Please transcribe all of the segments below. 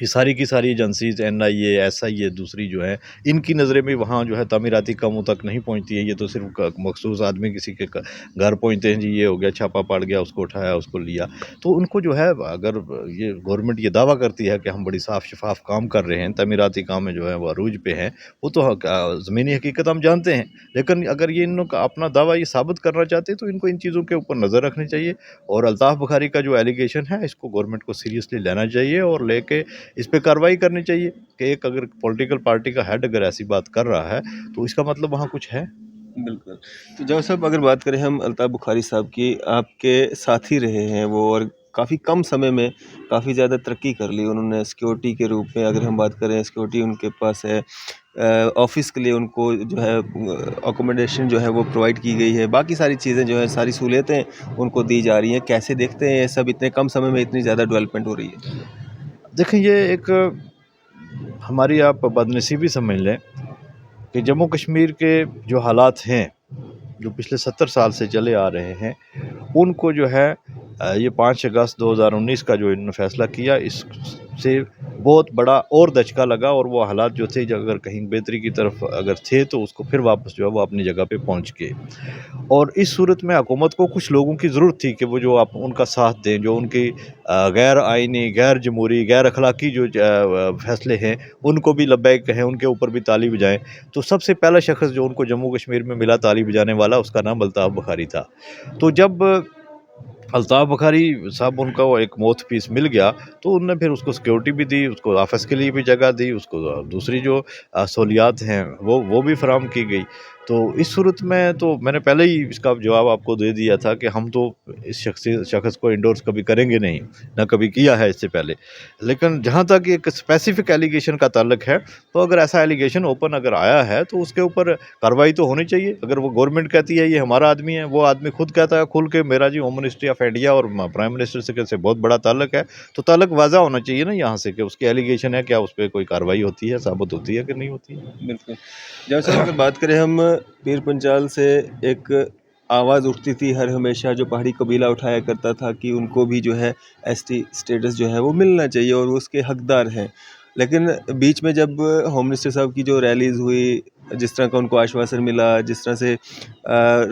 یہ ساری کی ساری ایجنسیز NIA SIA دوسری جو ہے ان کی نظریں بھی وہاں جو ہے تعمیراتی کاموں تک نہیں پہنچتی ہے. یہ تو صرف مخصوص آدمی کسی کے گھر پہنچتے ہیں، جی یہ ہو گیا، چھاپا پڑ گیا، اس کو اٹھایا، اس کو لیا. تو ان کو جو ہے اگر یہ گورنمنٹ یہ دعویٰ کرتی ہے کہ ہم بڑی صاف شفاف کام کر رہے ہیں، تعمیراتی کام میں جو ہے وہ عروج پہ ہیں، وہ تو زمینی حقیقت ہم جانتے ہیں. لیکن اگر یہ ان کا اپنا دعویٰ یہ ثابت کرنا چاہتے ہیں تو ان کو ان چیزوں کے اوپر نظر رکھنی چاہیے. اور الطاف بخاری کا جو ایلیگیشن ہے اس کو گورنمنٹ کو سیریسلی لینا چاہیے اور لے کے اس پہ کارروائی کرنی چاہیے کہ ایک اگر پولیٹیکل پارٹی کا ہیڈ اگر ایسی بات کر رہا ہے تو اس کا مطلب وہاں کچھ ہے. بالکل. تو جاوید صاحب اگر بات کریں ہم الطاف بخاری صاحب کی، آپ کے ساتھی رہے ہیں وہ، اور کافی کم سمے میں کافی زیادہ ترقی کر لی انہوں نے. سیکیورٹی کے روپ میں اگر ہم بات کریں، سیکیورٹی ان کے پاس ہے، آفس کے لیے ان کو جو ہے اکوموڈیشن جو ہے وہ پرووائڈ کی گئی ہے، باقی ساری چیزیں جو ہے ساری سہولتیں ان کو دی جا رہی ہیں. کیسے دیکھتے ہیں یہ سب اتنے کم سمے میں اتنی زیادہ ڈیولپمنٹ ہو رہی ہے؟ دیکھیں یہ ایک ہماری آپ بدنصیبی سمجھ لیں کہ جموں کشمیر کے جو حالات ہیں جو پچھلے 70 سال سے چلے آ رہے ہیں ان کو جو ہے یہ 5 اگست 2019 کا جو انہوں نے فیصلہ کیا اس سے بہت بڑا اور دھچکا لگا، اور وہ حالات جو تھے اگر کہیں بہتری کی طرف اگر تھے تو اس کو پھر واپس جو ہے وہ اپنی جگہ پہ پہنچ گئے. اور اس صورت میں حکومت کو کچھ لوگوں کی ضرورت تھی کہ وہ جو ان کا ساتھ دیں، جو ان کی غیر آئینی، غیر جمہوری، غیر اخلاقی جو فیصلے ہیں ان کو بھی لبیک کہیں، ان کے اوپر بھی تالی بجائیں. تو سب سے پہلا شخص جو ان کو جموں کشمیر میں ملا تالی بجانے والا، اس کا نام الطاف بخاری تھا. تو جب الطاف بخاری صاحب ان کا وہ ایک موتھ پیس مل گیا تو انہوں نے پھر اس کو سیکیورٹی بھی دی، اس کو آفس کے لیے بھی جگہ دی، اس کو دوسری جو سہولیات ہیں وہ بھی فراہم کی گئی. تو اس صورت میں تو میں نے پہلے ہی اس کا جواب آپ کو دے دیا تھا کہ ہم تو اس شخص کو انڈورس کبھی کریں گے نہیں، نہ کبھی کیا ہے اس سے پہلے. لیکن جہاں تک ایک اسپیسیفک ایلیگیشن کا تعلق ہے تو اگر ایسا ایلیگیشن اوپن اگر آیا ہے تو اس کے اوپر کارروائی تو ہونی چاہیے. اگر وہ گورنمنٹ کہتی ہے یہ ہمارا آدمی ہے، وہ آدمی خود کہتا ہے کھل کے میرا جی ہوم منسٹری آف انڈیا اور پرائم منسٹر سے بہت بڑا تعلق ہے، تو تعلق واضح ہونا چاہیے نا یہاں سے کہ اس کی ایلیگیشن ہے، کیا اس پہ کوئی کارروائی ہوتی ہے، ثابت ہوتی ہے کہ نہیں ہوتی ہے. بالکل. جاوید صاحب اگر بات کریں ہم، پیر پنچال سے ایک آواز اٹھتی تھی ہر ہمیشہ، جو پہاڑی قبیلہ اٹھایا کرتا تھا کہ ان کو بھی جو ہے ST اسٹیٹس جو ہے وہ ملنا چاہیے اور وہ اس کے حقدار ہیں. لیکن بیچ میں جب ہوم منسٹر صاحب کی جو ریلیز ہوئی، جس طرح کا ان کو آشواسن ملا، جس طرح سے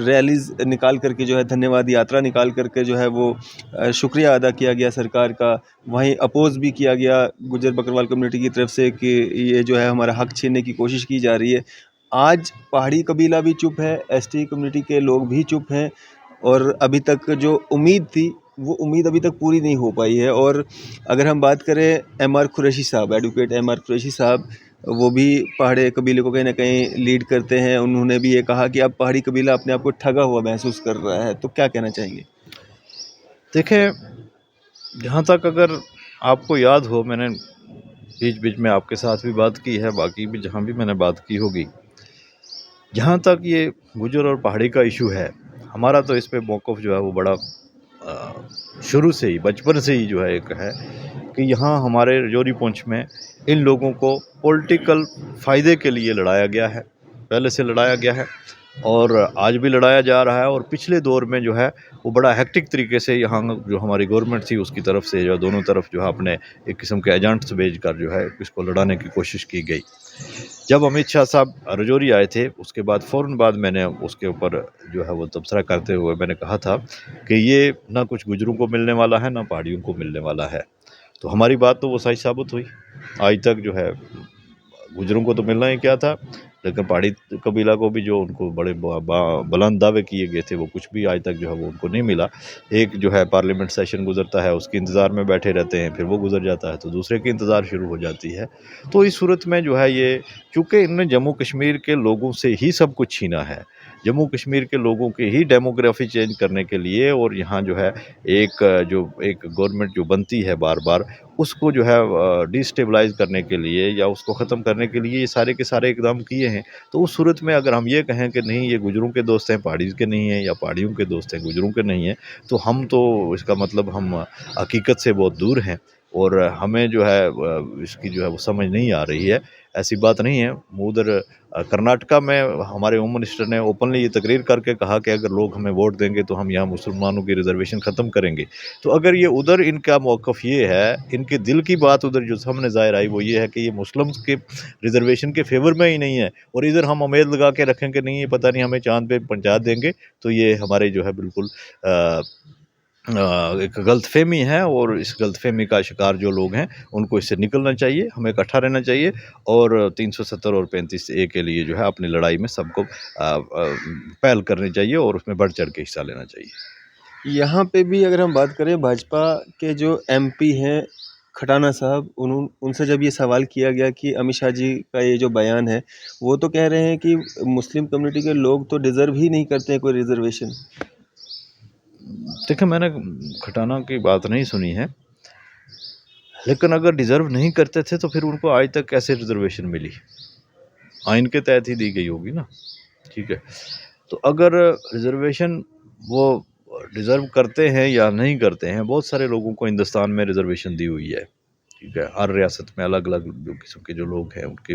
ریلیز نکال کر کے جو ہے دھنیہ واد یاترا نکال کر کے جو ہے وہ شکریہ ادا کیا گیا سرکار کا، وہیں اپوز بھی کیا گیا گجر بکروال کمیونٹی کی طرف سے کہ یہ جو ہے ہمارا حق چھیننے کی کوشش کی جا رہی ہے. آج پہاڑی قبیلہ بھی چپ ہے، ST کمیونٹی کے لوگ بھی چپ ہیں، اور ابھی تک جو امید تھی وہ امید ابھی تک پوری نہیں ہو پائی ہے. اور اگر ہم بات کریں MR قریشی صاحب، ایڈوکیٹ MR قریشی صاحب، وہ بھی پہاڑی قبیلے کو کہیں نہ کہیں لیڈ کرتے ہیں. انہوں نے بھی یہ کہا کہ اب پہاڑی قبیلہ اپنے آپ کو ٹھگا ہوا محسوس کر رہا ہے. تو کیا کہنا چاہیں گے؟ دیکھیں جہاں تک اگر آپ کو یاد ہو، میں نے بیچ میں آپ کے ساتھ بھی بات کی ہے، باقی بھی جہاں بھی میں نے بات کی ہوگی، جہاں تک یہ گجر اور پہاڑی کا ایشو ہے، ہمارا تو اس پہ موقف جو ہے وہ بڑا شروع سے ہی، بچپن سے ہی جو ہے ایک ہے کہ یہاں ہمارے رجوری پونچھ میں ان لوگوں کو پولیٹیکل فائدے کے لیے لڑایا گیا ہے، پہلے سے لڑایا گیا ہے اور آج بھی لڑایا جا رہا ہے. اور پچھلے دور میں جو ہے وہ بڑا ہیکٹک طریقے سے یہاں جو ہماری گورنمنٹ تھی اس کی طرف سے جو دونوں طرف جو ہے اپنے ایک قسم کے ایجنٹس بھیج کر جو ہے اس کو لڑانے کی کوشش کی گئی. جب امت شاہ صاحب رجوری آئے تھے اس کے بعد فوراً بعد میں نے اس کے اوپر جو ہے وہ تبصرہ کرتے ہوئے میں نے کہا تھا کہ یہ نہ کچھ گجروں کو ملنے والا ہے نہ پہاڑیوں کو ملنے والا ہے. تو ہماری بات تو وہ سچ ثابت ہوئی. آج تک جو ہے گجروں کو تو ملنا ہی کیا تھا، لیکن پہاڑی قبیلہ کو بھی جو ان کو بڑے بلند دعوے کیے گئے تھے وہ کچھ بھی آج تک جو ہے وہ ان کو نہیں ملا. ایک جو ہے پارلیمنٹ سیشن گزرتا ہے اس کے انتظار میں بیٹھے رہتے ہیں، پھر وہ گزر جاتا ہے تو دوسرے کے انتظار شروع ہو جاتی ہے. تو اس صورت میں جو ہے یہ چونکہ ان نے جموں کشمیر کے لوگوں سے ہی سب کچھ چھینا ہے، جموں کشمیر کے لوگوں کے ہی ڈیموگرافی چینج کرنے کے لیے، اور یہاں جو ہے ایک گورنمنٹ جو بنتی ہے بار بار اس کو جو ہے ڈی اسٹیبلائز کرنے کے لیے یا اس کو ختم کرنے کے لیے یہ سارے کے سارے اقدام کیے ہیں. تو اس صورت میں اگر ہم یہ کہیں کہ نہیں یہ گجروں کے دوست ہیں پہاڑیوں کے نہیں ہیں، یا پہاڑیوں کے دوست ہیں گجروں کے نہیں ہیں، تو ہم تو اس کا مطلب ہم حقیقت سے بہت دور ہیں. اور ہمیں جو ہے اس کی جو ہے وہ سمجھ نہیں آ رہی ہے. ایسی بات نہیں ہے. ادھر کرناٹکا میں ہمارے ہوم منسٹر نے اوپنلی یہ تقریر کر کے کہا کہ اگر لوگ ہمیں ووٹ دیں گے تو ہم یہاں مسلمانوں کی ریزرویشن ختم کریں گے. تو اگر یہ ادھر ان کا موقف یہ ہے، ان کے دل کی بات ادھر جو سامنے ظاہر آئی وہ یہ ہے کہ یہ مسلمز کے ریزرویشن کے فیور میں ہی نہیں ہے، اور ادھر ہم امید لگا کے رکھیں کہ نہیں یہ پتہ نہیں ہمیں چاند پہ پہنچا دیں گے. تو یہ ہمارے جو ہے بالکل ایک غلط فہمی ہے، اور اس غلط فہمی کا شکار جو لوگ ہیں ان کو اس سے نکلنا چاہیے. ہمیں اکٹھا رہنا چاہیے، اور 370 اور 35A کے لیے جو ہے اپنی لڑائی میں سب کو پہل کرنی چاہیے، اور اس میں بڑھ چڑھ کے حصہ لینا چاہیے. یہاں پہ بھی اگر ہم بات کریں بھاجپا کے جو MP ہیں کھٹانہ صاحب، ان سے جب یہ سوال کیا گیا کہ امت شاہ جی کا یہ جو بیان ہے، وہ تو کہہ رہے ہیں کہ مسلم کمیونٹی کے لوگ تو ڈیزرو ہی نہیں کرتے ہیں کوئی ریزرویشن. دیکھیں میں نے کھٹانہ کی بات نہیں سنی ہے، لیکن اگر ڈیزرو نہیں کرتے تھے تو پھر ان کو آج تک کیسے ریزرویشن ملی؟ آئین کے تحت ہی دی گئی ہوگی نا. ٹھیک ہے، تو اگر ریزرویشن وہ ڈیزرو کرتے ہیں یا نہیں کرتے ہیں، بہت سارے لوگوں کو ہندوستان میں ریزرویشن دی ہوئی ہے. ٹھیک ہے، ہر ریاست میں الگ الگ جو قسم کے جو لوگ ہیں ان کی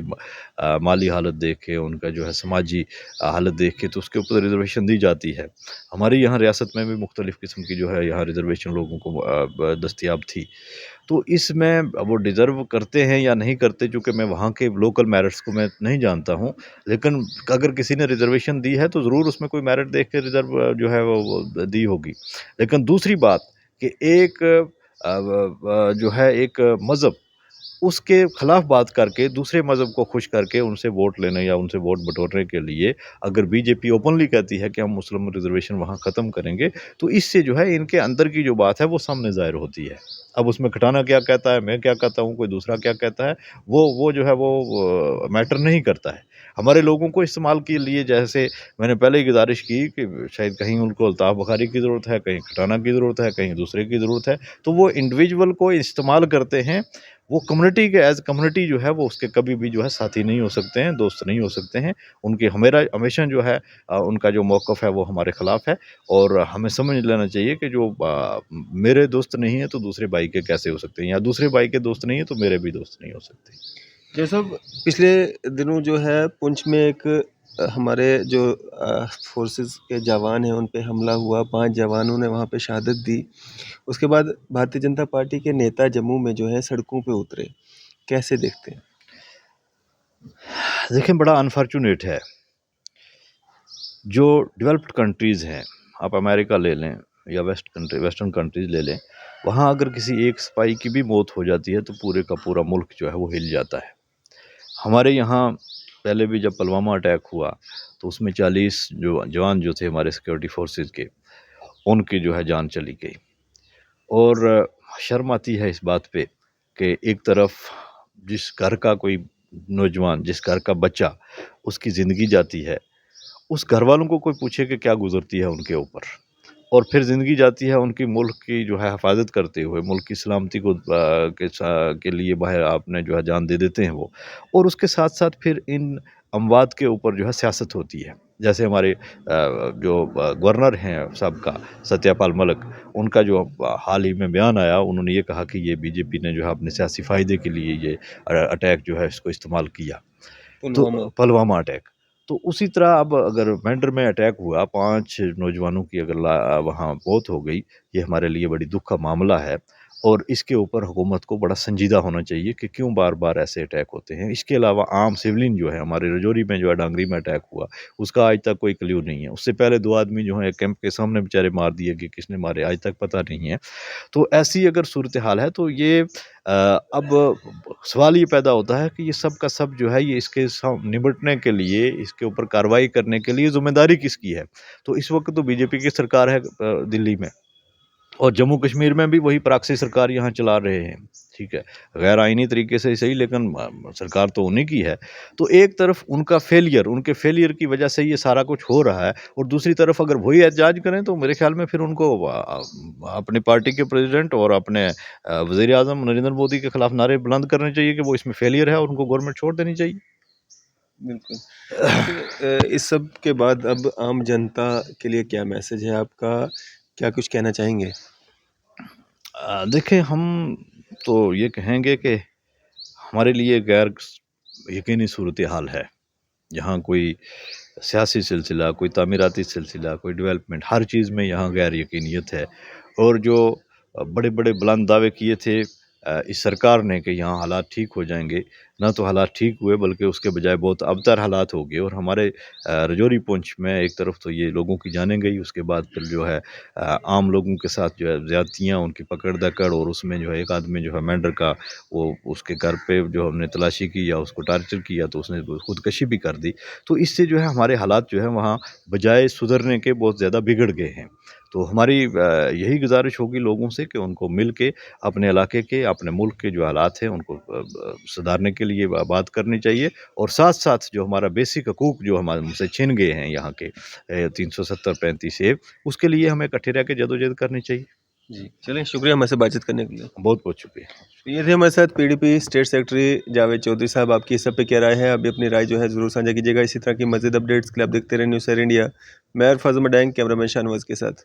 مالی حالت دیکھ کے، ان کا جو ہے سماجی حالت دیکھ کے، تو اس کے اوپر ریزرویشن دی جاتی ہے. ہماری یہاں ریاست میں بھی مختلف قسم کی جو ہے یہاں ریزرویشن لوگوں کو دستیاب تھی. تو اس میں وہ ڈیزرو کرتے ہیں یا نہیں کرتے، چونکہ میں وہاں کے لوکل میرٹس کو میں نہیں جانتا ہوں، لیکن اگر کسی نے ریزرویشن دی ہے تو ضرور اس میں کوئی میرٹ دیکھ کے ریزرو جو ہے وہ دی ہوگی. لیکن دوسری بات کہ ایک جو ہے ایک مذہب اس کے خلاف بات کر کے دوسرے مذہب کو خوش کر کے ان سے ووٹ لینے یا ان سے ووٹ بٹورنے کے لیے اگر بی جے پی اوپنلی کہتی ہے کہ ہم مسلم ریزرویشن وہاں ختم کریں گے، تو اس سے جو ہے ان کے اندر کی جو بات ہے وہ سامنے ظاہر ہوتی ہے. اب اس میں کھٹانہ کیا کہتا ہے، میں کیا کہتا ہوں، کوئی دوسرا کیا کہتا ہے، وہ جو ہے وہ میٹر نہیں کرتا ہے. ہمارے لوگوں کو استعمال کے لیے، جیسے میں نے پہلے ہی گزارش کی کہ شاید کہیں ان کو الطاف بخاری کی ضرورت ہے، کہیں کھٹانہ کی ضرورت ہے، کہیں دوسرے کی ضرورت ہے، تو وہ انڈیویجول کو استعمال کرتے ہیں. وہ کمیونٹی کے ایز کمیونٹی جو ہے وہ اس کے کبھی بھی جو ہے ساتھی نہیں ہو سکتے ہیں، دوست نہیں ہو سکتے ہیں. ان کی ہمیشہ جو ہے ان کا جو موقف ہے وہ ہمارے خلاف ہے. اور ہمیں سمجھ لینا چاہیے کہ جو میرے دوست نہیں ہیں تو دوسرے بھائی کے کیسے ہو سکتے ہیں، یا دوسرے بھائی کے دوست نہیں ہیں تو میرے بھی دوست نہیں ہو سکتے. جیسا پچھلے دنوں جو ہے پنچ میں ایک ہمارے جو فورسز کے جوان ہیں ان پہ حملہ ہوا، 5 جوانوں نے وہاں پہ شہادت دی. اس کے بعد بھارتیہ جنتا پارٹی کے نیتا جموں میں جو ہے سڑکوں پہ اترے. کیسے دیکھتے ہیں؟ دیکھیں بڑا انفارچونیٹ ہے، جو ڈیولپڈ کنٹریز ہیں، آپ امریکہ لے لیں یا ویسٹرن کنٹریز لے لیں، وہاں اگر کسی ایک سپاہی کی بھی موت ہو جاتی ہے تو پورے کا پورا ملک جو ہے وہ ہل جاتا ہے. ہمارے یہاں پہلے بھی جب پلوامہ اٹیک ہوا تو اس میں 40 جو جوان جو تھے ہمارے سیکورٹی فورسز کے، ان کی جو ہے جان چلی گئی. اور شرم آتی ہے اس بات پہ کہ ایک طرف جس گھر کا کوئی نوجوان، جس گھر کا بچہ، اس کی زندگی جاتی ہے، اس گھر والوں کو کوئی پوچھے کہ کیا گزرتی ہے ان کے اوپر، اور پھر زندگی جاتی ہے ان کی ملک کی جو ہے حفاظت کرتے ہوئے، ملک کی سلامتی کو کے لیے باہر آپ نے جو ہے جان دے دیتے ہیں وہ. اور اس کے ساتھ ساتھ پھر ان اموات کے اوپر جو ہے سیاست ہوتی ہے. جیسے ہمارے جو گورنر ہیں سب کا، ستیہ پال ملک، ان کا جو حال ہی میں بیان آیا، انہوں نے یہ کہا کہ یہ بی جے پی نے جو ہے اپنے سیاسی فائدے کے لیے یہ اٹیک جو ہے اس کو استعمال کیا، تو پلوامہ اٹیک. تو اسی طرح اب اگر مینڈر میں اٹیک ہوا، 5 نوجوانوں کی اگر وہاں موت ہو گئی، یہ ہمارے لیے بڑی دکھ کا معاملہ ہے. اور اس کے اوپر حکومت کو بڑا سنجیدہ ہونا چاہیے کہ کیوں بار بار ایسے اٹیک ہوتے ہیں. اس کے علاوہ عام سیولین جو ہے ہمارے رجوری میں جو ہے ڈانگری میں اٹیک ہوا، اس کا آج تک کوئی کلیو نہیں ہے. اس سے پہلے 2 آدمی جو ہیں کیمپ کے سامنے بیچارے مار دیے کہ کس نے مارے، آج تک پتہ نہیں ہے. تو ایسی اگر صورتحال ہے تو یہ اب سوال یہ پیدا ہوتا ہے کہ یہ سب کا سب جو ہے یہ اس کے نمٹنے کے لیے، اس کے اوپر کارروائی کرنے کے لیے ذمہ داری کس کی ہے؟ تو اس وقت تو بی جے پی کی سرکار ہے دلی میں، اور جموں کشمیر میں بھی وہی پراکسی سرکار یہاں چلا رہے ہیں. ٹھیک ہے، غیر آئینی طریقے سے صحیح، لیکن سرکار تو انہیں کی ہے. تو ایک طرف ان کا فیلئر، ان کے فیلئر کی وجہ سے یہ سارا کچھ ہو رہا ہے، اور دوسری طرف اگر وہی احتجاج کریں تو میرے خیال میں پھر ان کو اپنی پارٹی کے پریزیڈنٹ اور اپنے وزیر اعظم نریندر مودی کے خلاف نعرے بلند کرنے چاہیے کہ وہ اس میں فیلئر ہے اور ان کو گورنمنٹ چھوڑ دینی چاہیے. بالکل. اس سب کے بعد اب عام جنتا کے لیے کیا میسج ہے آپ کا؟ کیا کچھ کہنا چاہیں گے؟ دیکھیں، ہم تو یہ کہیں گے کہ ہمارے لیے غیر یقینی صورتحال ہے، یہاں کوئی سیاسی سلسلہ، کوئی تعمیراتی سلسلہ، کوئی ڈیولپمنٹ، ہر چیز میں یہاں غیر یقینیت ہے۔ اور جو بڑے بڑے بلند دعوے کیے تھے اس سرکار نے کہ یہاں حالات ٹھیک ہو جائیں گے، نہ تو حالات ٹھیک ہوئے بلکہ اس کے بجائے بہت ابتر حالات ہو گئے۔ اور ہمارے رجوری پونچھ میں ایک طرف تو یہ لوگوں کی جانیں گئی، اس کے بعد پھر جو ہے عام لوگوں کے ساتھ جو ہے زیادتیاں، ان کی پکڑ دکڑ، اور اس میں جو ہے ایک آدمی جو ہے مینڈر کا، وہ اس کے گھر پہ جو ہم نے تلاشی کی یا اس کو ٹارچر کیا تو اس نے خودکشی بھی کر دی۔ تو اس سے جو ہے ہمارے حالات جو ہے وہاں بجائے سدھرنے کے بہت زیادہ بگڑ گئے ہیں۔ تو ہماری یہی گزارش ہوگی لوگوں سے کہ ان کو مل کے اپنے علاقے کے، اپنے ملک کے جو حالات ہیں ان کو سدھارنے کے لیے بات کرنی چاہیے، اور ساتھ ساتھ جو ہمارا بیسک حقوق جو ہمارے مجھ سے چھن گئے ہیں یہاں کے 370-35 اس کے لیے ہمیں اکٹھے رہ کے جدوجہد کرنی چاہیے۔ جی چلیں، شکریہ ہمارے سے بات چیت کرنے کے لیے۔ بہت بہت شکریہ۔ یہ تھے ہمارے ساتھ PDP state secretary Javed Chaudhry صاحب۔ آپ کی اس سب پہ کیا رائے ہے؟ ابھی اپنی رائے جو ہے ضرور سانجھا کیجیے گا۔ اسی طرح کی مزید اپڈیٹس کے لیے آپ دیکھتے رہیں نیوز 7 انڈیا۔ میں عرفان احمد ڈینگ، کیمرہ مین شاہنواز کے ساتھ۔